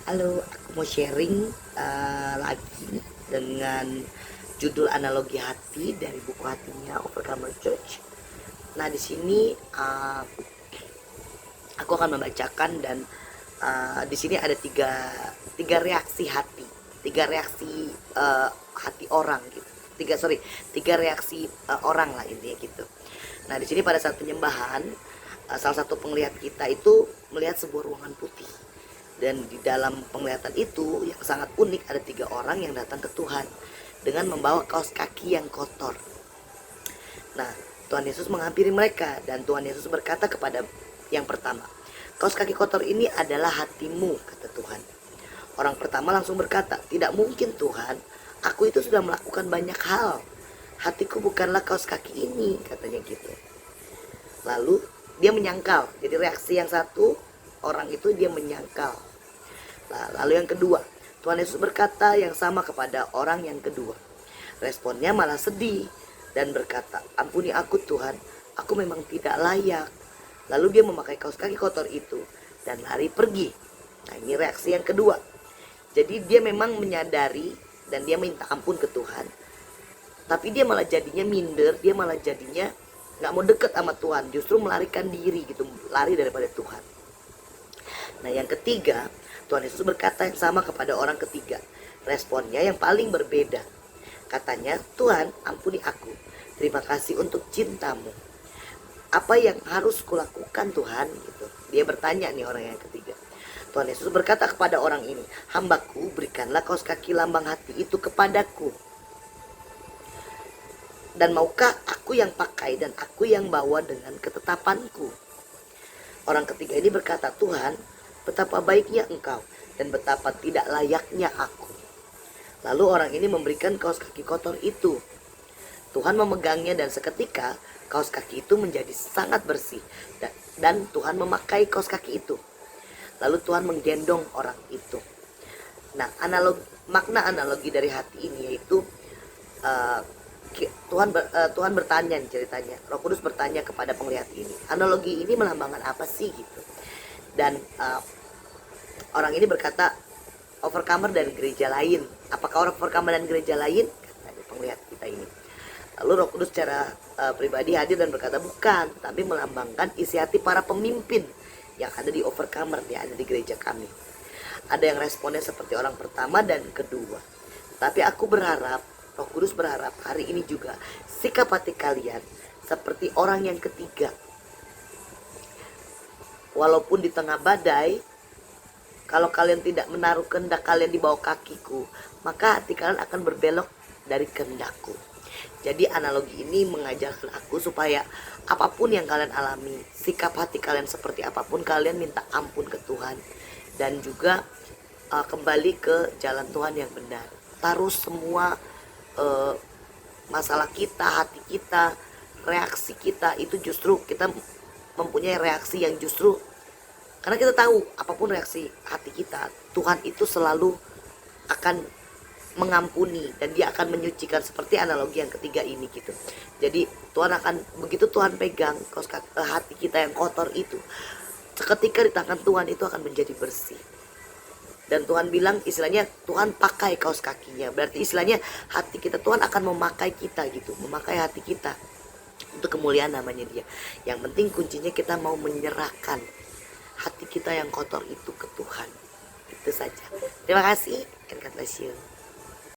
Halo, aku mau sharing lagi dengan judul analogi hati dari buku hatinya Overcomer Church. Nah, di sini aku akan membacakan dan di sini ada tiga reaksi hati, tiga reaksi hati orang gitu. Tiga reaksi orang lah intinya gitu. Nah, di sini pada saat penyembahan, salah satu penglihat kita itu melihat sebuah ruangan putih, dan di dalam penglihatan itu yang sangat unik ada tiga orang yang datang ke Tuhan dengan membawa kaos kaki yang kotor. Nah, Tuhan Yesus menghampiri mereka dan Tuhan Yesus berkata kepada yang pertama, kaos kaki kotor ini adalah hatimu, kata Tuhan. Orang pertama langsung berkata, tidak mungkin Tuhan, aku itu sudah melakukan banyak hal. Hatiku bukanlah kaos kaki ini, katanya gitu. Lalu dia menyangkal, jadi reaksi yang satu orang itu dia menyangkal. Lalu yang kedua, Tuhan Yesus berkata yang sama kepada orang yang kedua. Responnya malah sedih dan berkata, ampuni aku Tuhan, aku memang tidak layak. Lalu dia memakai kaos kaki kotor itu dan lari pergi. Nah, ini reaksi yang kedua. Jadi dia memang menyadari dan dia minta ampun ke Tuhan, tapi dia malah jadinya minder, dia malah jadinya nggak mau deket sama Tuhan, justru melarikan diri gitu, lari daripada Tuhan. Nah, yang ketiga, Tuhan Yesus berkata yang sama kepada orang ketiga. Responnya yang paling berbeda. Katanya, Tuhan, ampuni aku. Terima kasih untuk cintamu. Apa yang harus kulakukan Tuhan? Gitu. Dia bertanya nih orang yang ketiga. Tuhan Yesus berkata kepada orang ini, hambaku, berikanlah kaos kaki lambang hati itu kepadaku. Dan maukah aku yang pakai dan aku yang bawa dengan ketetapanku? Orang ketiga ini berkata, Tuhan, betapa baiknya engkau dan betapa tidak layaknya aku. Lalu orang ini memberikan kaos kaki kotor itu. Tuhan memegangnya dan seketika kaos kaki itu menjadi sangat bersih. Dan Tuhan memakai kaos kaki itu. Lalu Tuhan menggendong orang itu. Nah, makna analogi dari hati ini yaitu Tuhan bertanya nih ceritanya. Roh Kudus bertanya kepada penglihat ini, analogi ini melambangkan apa sih gitu. Dan orang ini berkata, overcomer dan gereja lain. Apakah orang overcomer dan gereja lain? Kata penglihat kita ini. Lalu Roh Kudus secara pribadi hadir dan berkata, bukan, tapi melambangkan isi hati para pemimpin yang ada di overcomer, yang ada di gereja kami. Ada yang responnya seperti orang pertama dan kedua. Tapi aku berharap, Roh Kudus berharap hari ini juga sikap hati kalian seperti orang yang ketiga. Walaupun di tengah badai, kalau kalian tidak menaruh kehendak kalian di bawah kakiku, maka hati kalian akan berbelok dari kehendakku. Jadi analogi ini mengajarkan aku supaya apapun yang kalian alami, sikap hati kalian seperti apapun, kalian minta ampun ke Tuhan. Dan juga kembali ke jalan Tuhan yang benar. Taruh semua masalah kita, hati kita, reaksi kita, itu justru kita mempunyai reaksi yang justru karena kita tahu apapun reaksi hati kita, Tuhan itu selalu akan mengampuni dan dia akan menyucikan, seperti analogi yang ketiga ini gitu. Jadi Tuhan akan, begitu Tuhan pegang hati kita yang kotor itu, seketika di tangan Tuhan itu akan menjadi bersih. Dan Tuhan bilang istilahnya Tuhan pakai kaos kakinya, berarti istilahnya hati kita, Tuhan akan memakai kita gitu, memakai hati kita untuk kemuliaan namanya dia. Yang penting kuncinya kita mau menyerahkan hati kita yang kotor itu ke Tuhan. Itu saja. Terima kasih and God bless you.